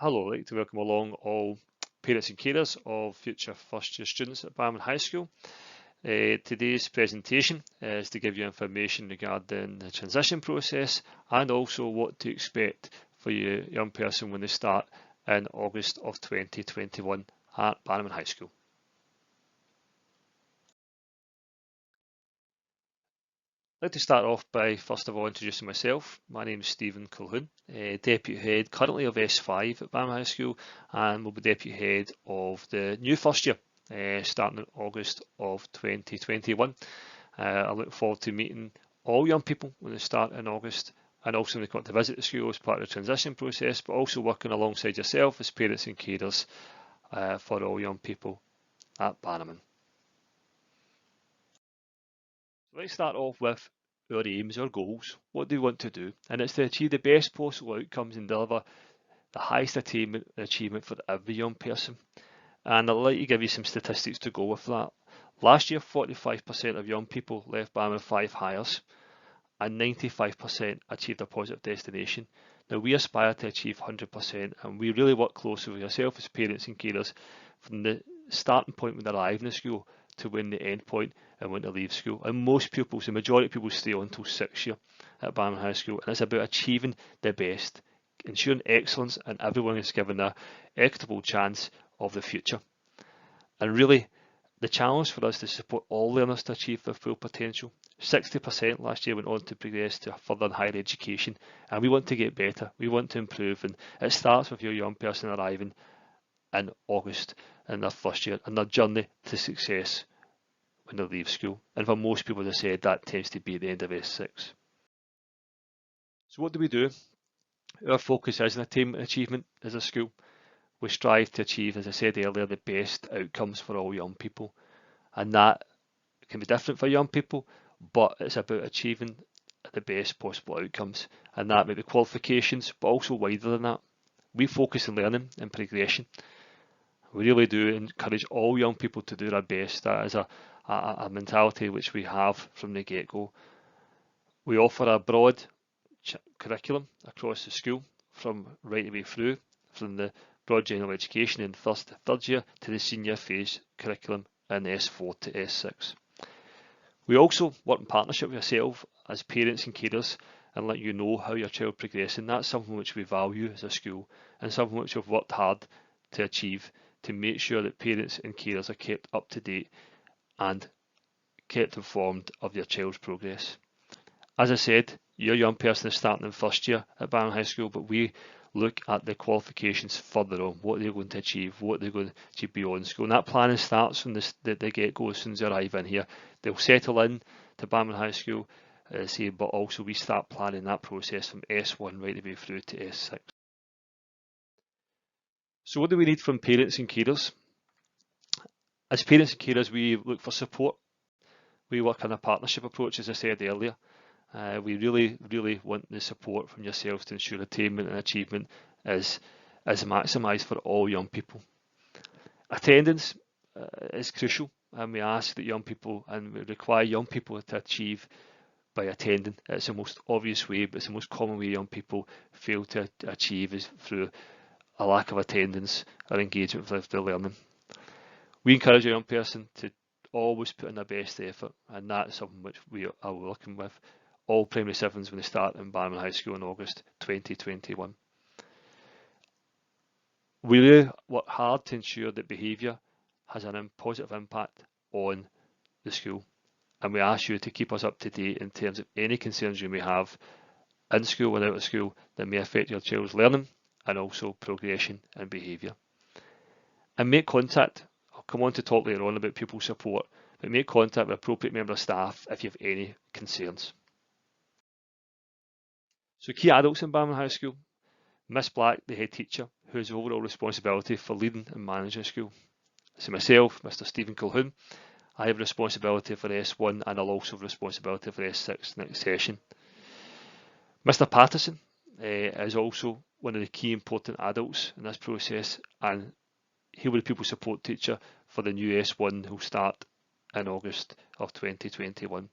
Hello, I'd like to welcome along all parents and carers of future first year students at Barman High School. Today's presentation is to give you information regarding the transition process and also what to expect for your young person when they start in August of 2021 at Barman High School. I'd like to start off by first of all introducing myself. My name is Stephen Colquhoun, Deputy Head currently of S5 at Barman High School, and will be Deputy Head of the new first year starting in August of 2021. I look forward to meeting all young people when they start in August, and also when they come to visit the school as part of the transition process, but also working alongside yourself as parents and carers for all young people at Bannerman. Let's start off with our aims, our goals. What do we want to do? And it's to achieve the best possible outcomes and deliver the highest achievement for every young person. And I'd like to give you some statistics to go with that. Last year, 45% of young people left Barman 5 hires and 95% achieved a positive destination. Now we aspire to achieve 100%, and we really work closely with yourself as parents and carers from the starting point when they arrive in the school to when the end point and when they leave school. And most pupils, the majority of people, stay on until 6th year at Barman High School, and it's about achieving the best, ensuring excellence, and everyone is given an equitable chance of the future. And really, the challenge for us is to support all learners to achieve their full potential. 60% last year went on to progress to further and higher education, and we want to get better, we want to improve, and it starts with your young person arriving in August in their first year and their journey to success when they leave school. And for most people, as I said, that tends to be the end of S6. So what do we do? Our focus is on attainment achievement as a school. We strive to achieve, as I said earlier, the best outcomes for all young people. And that can be different for young people, but it's about achieving the best possible outcomes. And that may be qualifications, but also wider than that. We focus on learning and progression. We really do encourage all young people to do their best. That is a mentality which we have from the get-go. We offer a broad curriculum across the school, from right the way through, from the broad general education in 1st to 3rd year to the senior phase curriculum in S4 to S6. We also work in partnership with yourself as parents and carers and let you know how your child progressing. That's something which we value as a school and something which we've worked hard to achieve, to make sure that parents and carers are kept up to date and kept informed of their child's progress. As I said, your young person is starting in 1st year at Barman High School, but we look at the qualifications further on, what they're going to achieve, what they're going to achieve beyond school. And that planning starts from the get-go as soon as they arrive in here. They'll settle in to Barman High School, but also we start planning that process from S1 right the way through to S6. So what do we need from parents and carers? As parents and carers, we look for support. We work on a partnership approach, as I said earlier. We really want the support from yourselves to ensure attainment and achievement is maximised for all young people. Attendance is crucial, and we ask that young people, and we require young people to achieve by attending. It's the most obvious way, but it's the most common way young people fail to achieve is through a lack of attendance or engagement with their learning. We encourage a young person to always put in their best effort, and that's something which we are working with all primary 7s when they start in Barman High School in August 2021. We really work hard to ensure that behaviour has a positive impact on the school, and we ask you to keep us up to date in terms of any concerns you may have in school and out of school that may affect your child's learning and also progression and behaviour. And make contact. I'll come on to talk later on about pupil support, but make contact with appropriate member of staff if you have any concerns. So key adults in Barman High School: Miss Black, the head teacher, who has overall responsibility for leading and managing the school. So myself, Mr. Stephen Colquhoun, I have responsibility for S1 and I'll also have responsibility for S6 next session. Mr. Patterson is also one of the key important adults in this process, and he will be pupil support teacher for the new S1 who will start in August of 2021.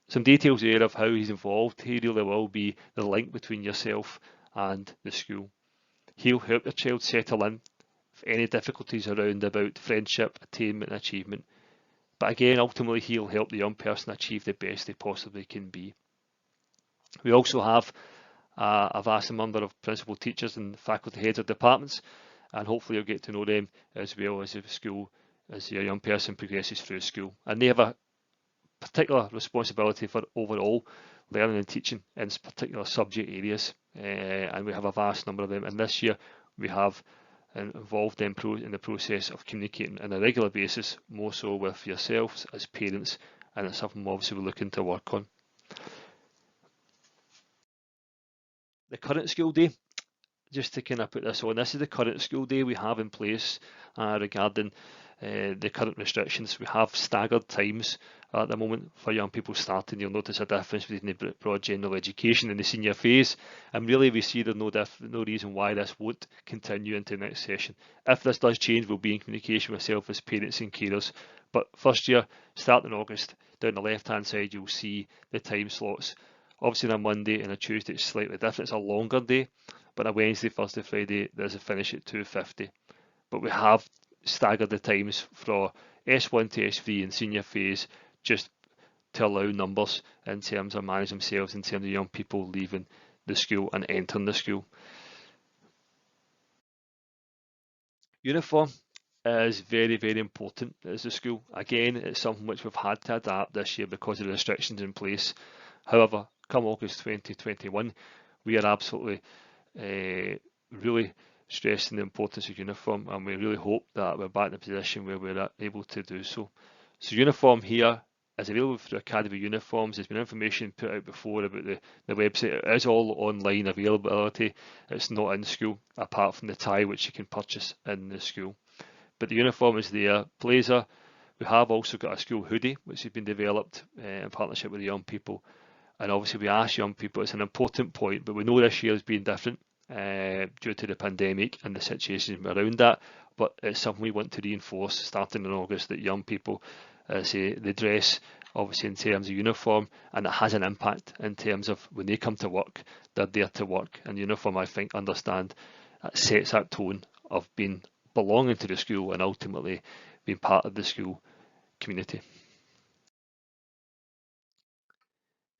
Some details there of how he's involved. He really will be the link between yourself and the school. He'll help your child settle in if any difficulties around about friendship, attainment and achievement. But again, ultimately he'll help the young person achieve the best they possibly can be. We also have a vast number of principal teachers and faculty heads of departments, and hopefully you'll get to know them as well as your young person progresses through school. And they have a particular responsibility for overall learning and teaching in particular subject areas, and we have a vast number of them. And this year we have involved them in the process of communicating on a regular basis, more so with yourselves as parents, and it's something obviously we're looking to work on. The current school day, just to kind of put this on, this is the current school day we have in place regarding the current restrictions. We have staggered times at the moment for young people starting. You'll notice a difference between the broad general education and the senior phase, and really we see there's no reason why this won't continue into the next session. If this does change, we'll be in communication with yourself as parents and carers. But first year, starting in August, down the left hand side you'll see the time slots. Obviously on a Monday and a Tuesday it's slightly different, it's a longer day, but a Wednesday, Thursday, Friday there's a finish at 2:50. But we have staggered the times for S1 to S3 and senior phase just to allow numbers in terms of managing themselves, in terms of young people leaving the school and entering the school. Uniform is very, very important as a school. Again, it's something which we've had to adapt this year because of the restrictions in place. However, come August 2021, we are absolutely really stressing the importance of uniform, and we really hope that we're back in a position where we're able to do so. So uniform here is available through Academy Uniforms. There's been information put out before about the website. It is all online availability. It's not in school, apart from the tie which you can purchase in the school. But the uniform is there. Blazer. We have also got a school hoodie which has been developed in partnership with the young people. And obviously we ask young people, it's an important point, but we know this year has been different due to the pandemic and the situation around that, but it's something we want to reinforce starting in August, that young people say they dress obviously in terms of uniform, and it has an impact in terms of when they come to work, they're there to work. And uniform, I think, sets that tone of belonging to the school and ultimately being part of the school community.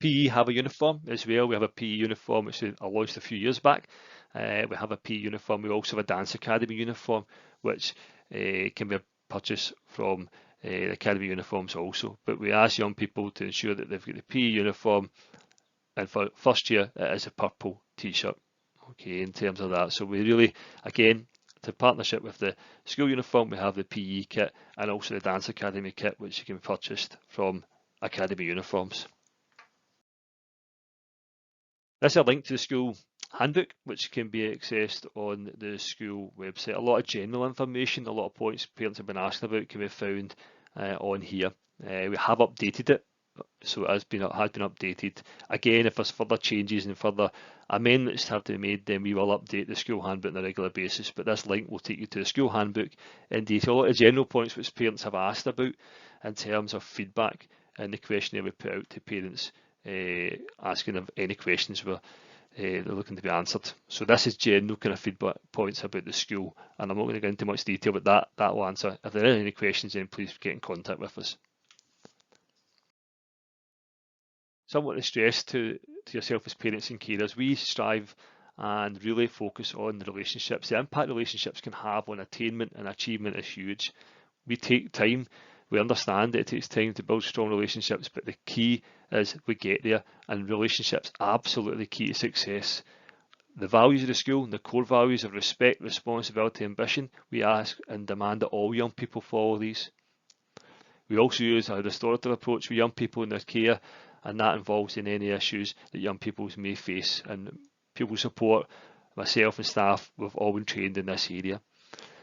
PE have a uniform as well. We have a PE uniform which I launched a few years back. We have a PE uniform. We also have a Dance Academy uniform which can be purchased from the Academy uniforms also. But we ask young people to ensure that they've got the PE uniform, and for first year it is a purple t-shirt, okay, in terms of that. So we really, again, to partnership with the school uniform, we have the PE kit and also the Dance Academy kit which you can be purchased from Academy Uniforms. This is a link to the school handbook, which can be accessed on the school website. A lot of general information, a lot of points parents have been asking about can be found on here. We have updated it, so it has been updated. Again, if there's further changes and further amendments have to be made, then we will update the school handbook on a regular basis. But this link will take you to the school handbook in detail. A lot of general points which parents have asked about in terms of feedback and the questionnaire we put out to parents, asking of any questions where they're looking to be answered. So this is general kind of feedback points about the school, and I'm not going to go into much detail, but that will answer. If there are any questions, then please get in contact with us. So I want to stress to yourself as parents and carers, we strive and really focus on the relationships. The impact relationships can have on attainment and achievement is huge. We take time. We understand that it takes time to build strong relationships, but the key is we get there, and relationships are absolutely key to success. The values of the school, the core values of respect, responsibility, ambition, we ask and demand that all young people follow these. We also use a restorative approach with young people in their care, and that involves in any issues that young people may face. And pupil support, myself and staff, we've all been trained in this area.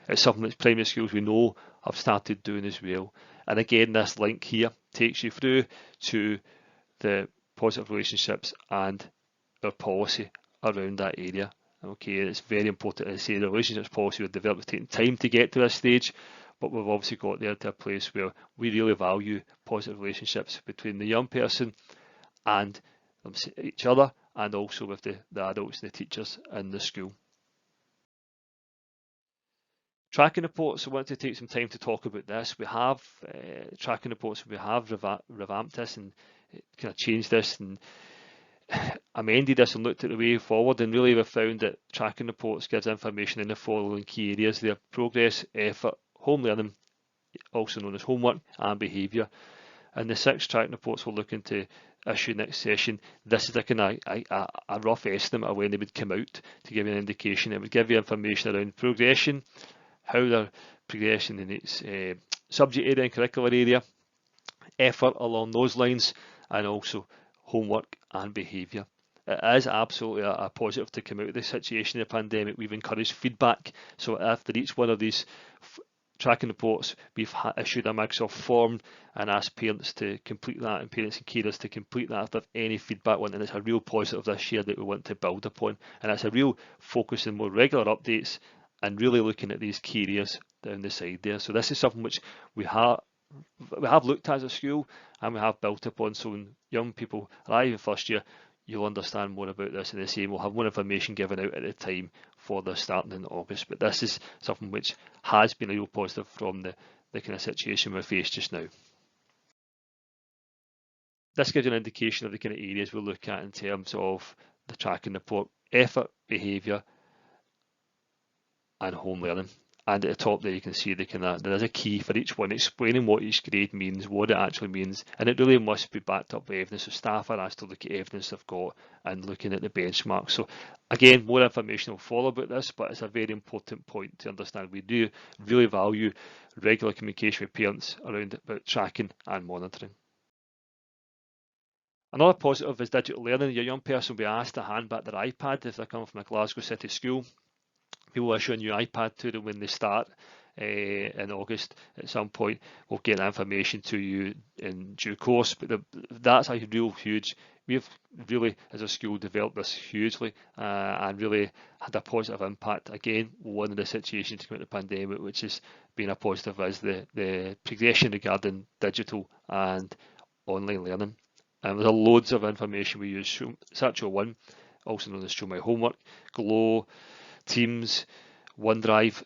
It's something that primary schools we know have started doing as well. And again, this link here takes you through to the positive relationships and our policy around that area. Okay, it's very important to say the relationships policy we've developed has taken time to get to this stage, but we've obviously got there to a place where we really value positive relationships between the young person and each other, and also with the adults and the teachers in the school. Tracking reports, I want to take some time to talk about this. We have tracking reports, we have revamped this and kind of changed this and amended this and looked at the way forward, and really we've found that tracking reports gives information in the following key areas: their progress, effort, home learning, also known as homework, and behaviour. And the 6 tracking reports we're looking to issue next session, this is a kind of a rough estimate of when they would come out to give you an indication. It would give you information around progression, how they're progressing in its subject area and curricular area, effort along those lines, and also homework and behaviour. It is absolutely a positive to come out of the situation of the pandemic. We've encouraged feedback, so after each one of these tracking reports, we've issued a Microsoft form and asked parents to complete that, and parents and carers to complete that if they have any feedback on it. And it's a real positive this year that we want to build upon, and it's a real focus on more regular updates and really looking at these key areas down the side there. So this is something which we have looked at as a school and we have built upon. So when young people arrive in first year, you'll understand more about this, and the same, we'll have more information given out at the time for the starting in August. But this is something which has been a real positive from the kind of situation we're faced just now. This gives you an indication of the kind of areas we'll look at in terms of the tracking report: effort, behaviour, and home learning. And at the top there you can see there is a key for each one explaining what each grade means, what it actually means, and it really must be backed up by evidence. So staff are asked to look at evidence they've got and looking at the benchmarks. So again, more information will follow about this, but it's a very important point to understand. We do really value regular communication with parents around about tracking and monitoring. Another positive is digital learning. Your young person will be asked to hand back their iPad if they're coming from a Glasgow City school. We will issue a new iPad to them when they start in August at some point. We'll get that information to you in due course, but that's a real huge. We've really, as a school, developed this hugely and really had a positive impact. Again, one of the situations to come out of the pandemic, which has been a positive, is the progression regarding digital and online learning. And there's loads of information we use. Satchel 1, also known as Show My Homework, Glow, Teams, OneDrive,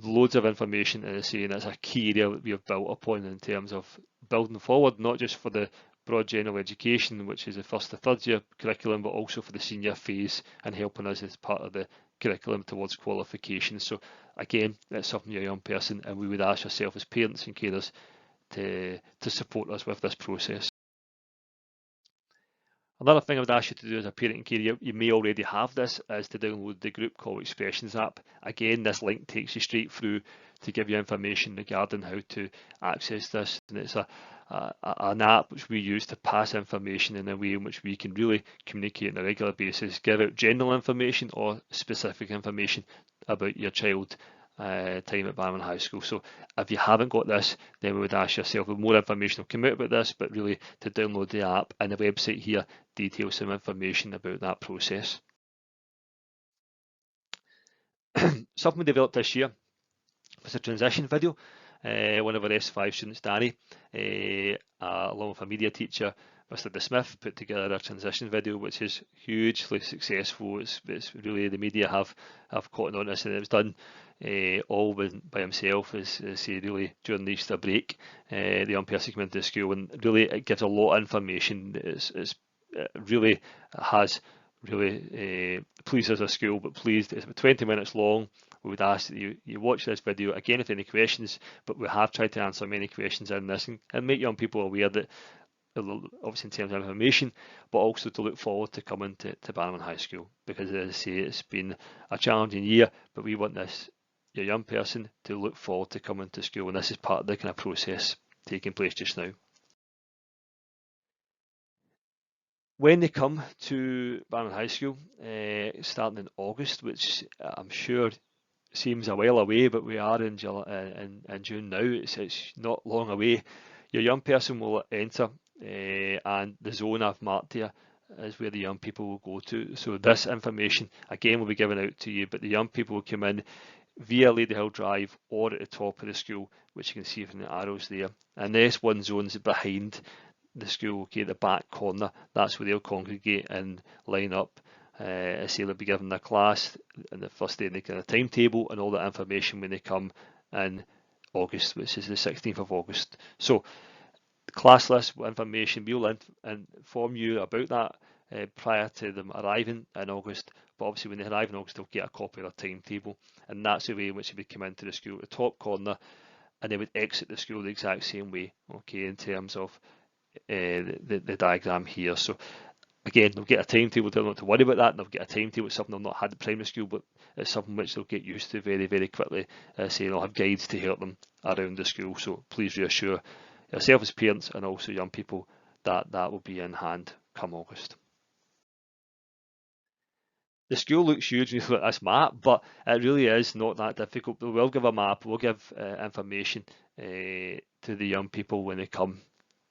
loads of information, and it's a key area that we have built upon in terms of building forward, not just for the broad general education, which is the 1st to 3rd year curriculum, but also for the senior phase and helping us as part of the curriculum towards qualifications. So again, that's something you're a young person, and we would ask yourself as parents and carers to support us with this process. Another thing I would ask you to do as a parent and carer, you may already have this, is to download the Group Call Expressions app. Again, this link takes you straight through to give you information regarding how to access this. And it's an app which we use to pass information in a way in which we can really communicate on a regular basis, give out general information or specific information about your child time at Bannerman High School. So if you haven't got this, then we would ask yourself, with more information will come out about this, but really to download the app, and the website here details some information about that process. Something we developed this year was a transition video. One of our S5 students, Danny, along with a media teacher, Mr. DeSmith, put together a transition video which is hugely successful. It's really, the media have caught on this, and it was done all by himself as he really during the Easter break. The young person came into the school, and really it gives a lot of information. It really has pleased us as a school, but pleased. It's about 20 minutes long. We would ask that you watch this video again if any questions, but we have tried to answer many questions in this and make young people aware that, obviously in terms of information, but also to look forward to coming to Bannerman High School, because as I say, it's been a challenging year, but we want your young person to look forward to coming to school, and this is part of the kind of process taking place just now. When they come to Bannerman High School, starting in August, which I'm sure seems a while away, but we are in June now. It's not long away. Your young person will enter, and the zone I've marked here is where the young people will go to. So this information again will be given out to you, but the young people will come in via Lady Hill Drive or at the top of the school, which you can see from the arrows there. And the S1 zone's behind the school, okay, the back corner. That's where they'll congregate and line up. say they'll be given their class in the first day, and they get a timetable and all that information when they come in August, which is the 16th of August. So class list information, we'll inform you about that prior to them arriving in August. But obviously when they arrive in August, they'll get a copy of their timetable, and that's the way in which they would come into the school, the top corner, and they would exit the school the exact same way, okay, in terms of the diagram here. So again, they'll get a timetable, they'll not have to worry about that. They'll get a timetable, it's something they've not had at primary school, but it's something which they'll get used to very, very quickly. Saying they'll have guides to help them around the school. So please reassure yourself as parents and also young people that that will be in hand come August. The school looks huge when you look at this map, but it really is not that difficult. We will give a map, we'll give information to the young people when they come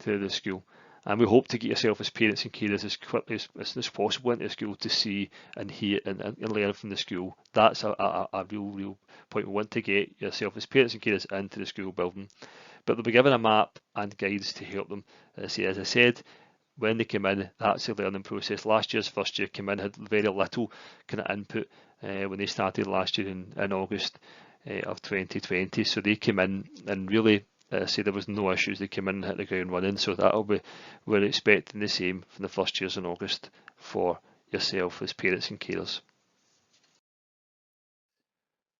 to the school. And we hope to get yourself as parents and carers as quickly as possible into the school to see and hear and learn from the school. That's a real point. We want to get yourself as parents and carers into the school building. But they'll be given a map and guides to help them. As I said, when they came in, that's the learning process. Last year's first year came in, had very little kind of input when they started last year in August of 2020. So they came in and really say there was no issues. They came in and hit the ground running. So that'll be, we're expecting the same from the first years in August for yourself as parents and carers.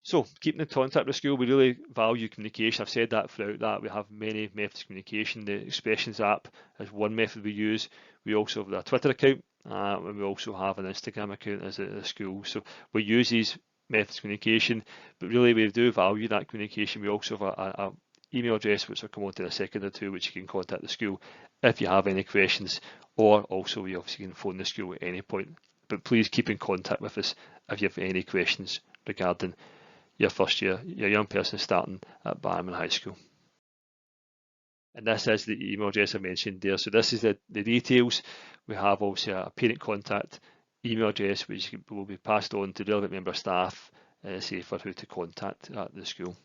So keeping in contact with school, we really value communication. I've said that throughout that. We have many methods of communication. The Expressions app is one method we use. We also have a Twitter account, and we also have an Instagram account as a school. So we use these methods of communication, but really we do value that communication. We also have a email address, which I'll come on to in a second or two, which you can contact the school if you have any questions, or also you obviously can phone the school at any point. But please keep in contact with us if you have any questions regarding your first year, your young person starting at Bannerman High School. And this is the email address I mentioned there. So this is the details. We have obviously a parent contact email address which will be passed on to relevant member staff, say for who to contact at the school.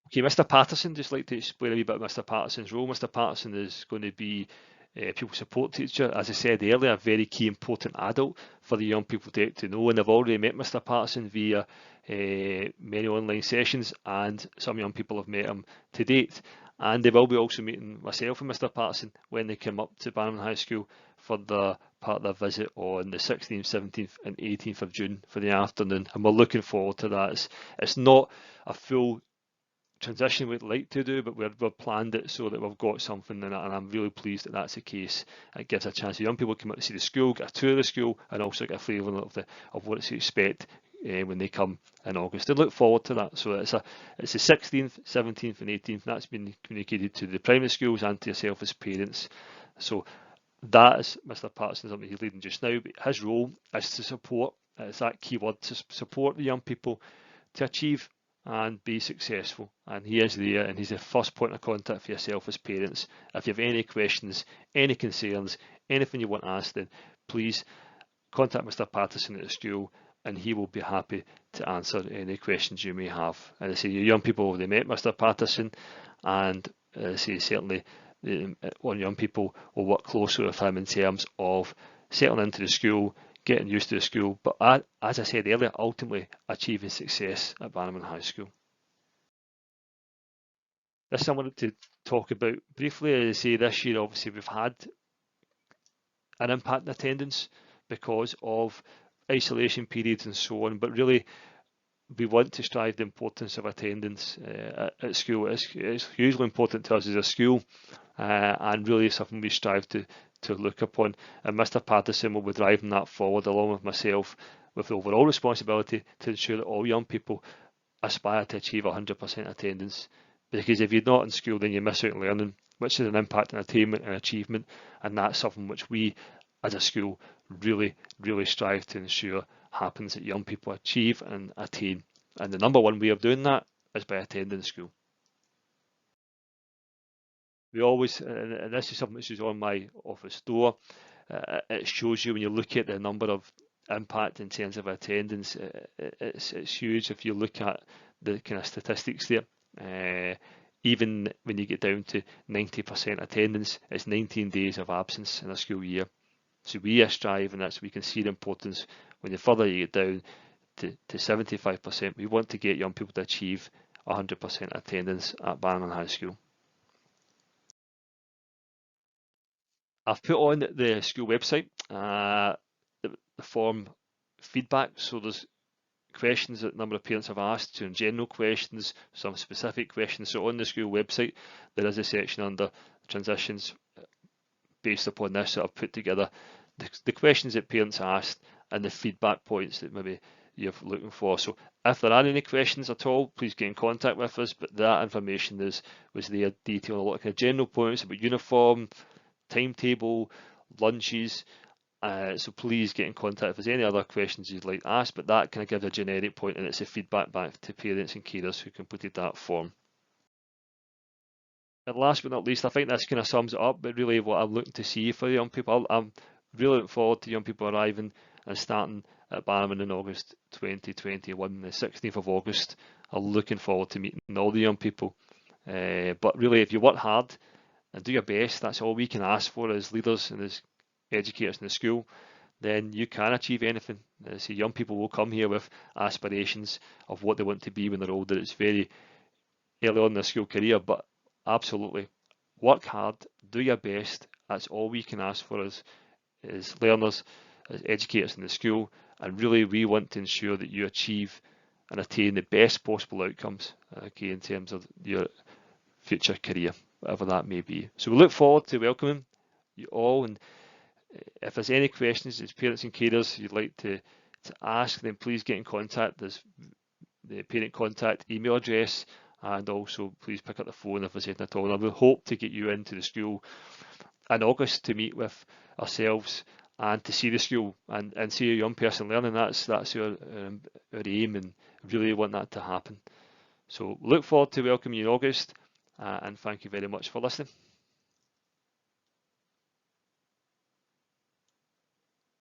Okay, Mr. Patterson, just like to explain a wee bit of Mr. Patterson's role. Mr. Patterson is going to be pupil support teacher, as I said earlier, a very key important adult for the young people to get to know, and they've already met Mr. Patterson via many online sessions, and some young people have met him to date. And they will be also meeting myself and Mr. Patterson when they come up to Bannerman High School for the part of their visit on the 16th, 17th and 18th of June for the afternoon, and we're looking forward to that. It's not a full transition we'd like to do, but we've planned it so that we've got something, and I'm really pleased that that's the case. It gives a chance for young people to come out to see the school, get a tour of the school, and also get a flavour of what to expect when they come in August. And look forward to that. So it's the 16th, 17th and 18th. That's been communicated to the primary schools and to yourself as parents. So that is Mr. Patterson, something he's leading just now, but his role is to support, it's that key word, to support the young people to achieve and be successful. And he is there, and he's the first point of contact for yourself as parents. If you have any questions, any concerns, anything you want asked, then please contact Mr. Patterson at the school, and he will be happy to answer any questions you may have. And I say your young people have met Mr. Patterson, and certainly on young people will work closely with him in terms of settling into the school, getting used to the school, but as I said earlier, ultimately achieving success at Bannerman High School. This I wanted to talk about briefly. As I say, this year obviously we've had an impact in attendance because of isolation periods and so on, but really we want to strive the importance of attendance at school. It's hugely important to us as a school, and really something we strive to look upon. And Mr. Patterson will be driving that forward along with myself, with the overall responsibility to ensure that all young people aspire to achieve 100% attendance. Because if you're not in school, then you miss out on learning, which is an impact on attainment and achievement, and that's something which we as a school really strive to ensure happens, that young people achieve and attain. And the number one way of doing that is by attending school. We always, and this is something which is on my office door, it shows you when you look at the number of impact in terms of attendance, it's huge. If you look at the kind of statistics there, even when you get down to 90% attendance, it's 19 days of absence in a school year. So we strive, and that's we can see the importance when the further you get down to 75%. We want to get young people to achieve 100% attendance at Bannerman High School. I've put on the school website the form feedback, so there's questions that a number of parents have asked, some general questions, some specific questions. So on the school website there is a section under transitions based upon this that I've put together the questions that parents asked and the feedback points that maybe you're looking for. So if there are any questions at all, please get in contact with us, but that information was there detailed, a lot of general points about uniform, timetable, lunches. So please get in contact if there's any other questions you'd like to ask, but that kind of gives a generic point, and it's a feedback back to parents and carers who completed that form. And last but not least, I think this kind of sums it up, but really what I'm looking to see for young people, I'm really looking forward to young people arriving and starting at Bannerman in August 2021, the 16th of August. I'm looking forward to meeting all the young people. But really, if you work hard and do your best, that's all we can ask for as leaders and as educators in the school, then you can achieve anything. So young people will come here with aspirations of what they want to be when they're older. It's very early on in their school career, but absolutely work hard, do your best. That's all we can ask for as learners, as educators in the school, and really we want to ensure that you achieve and attain the best possible outcomes, okay, in terms of your future career, whatever that may be. So we look forward to welcoming you all, and if there's any questions as parents and carers you'd like to ask, then please get in contact. There's the parent contact email address, and also please pick up the phone if there's anything at all. And I will hope to get you into the school in August to meet with ourselves and to see the school and see a young person learning. That's our aim, and really want that to happen. So look forward to welcoming you in August, and thank you very much for listening.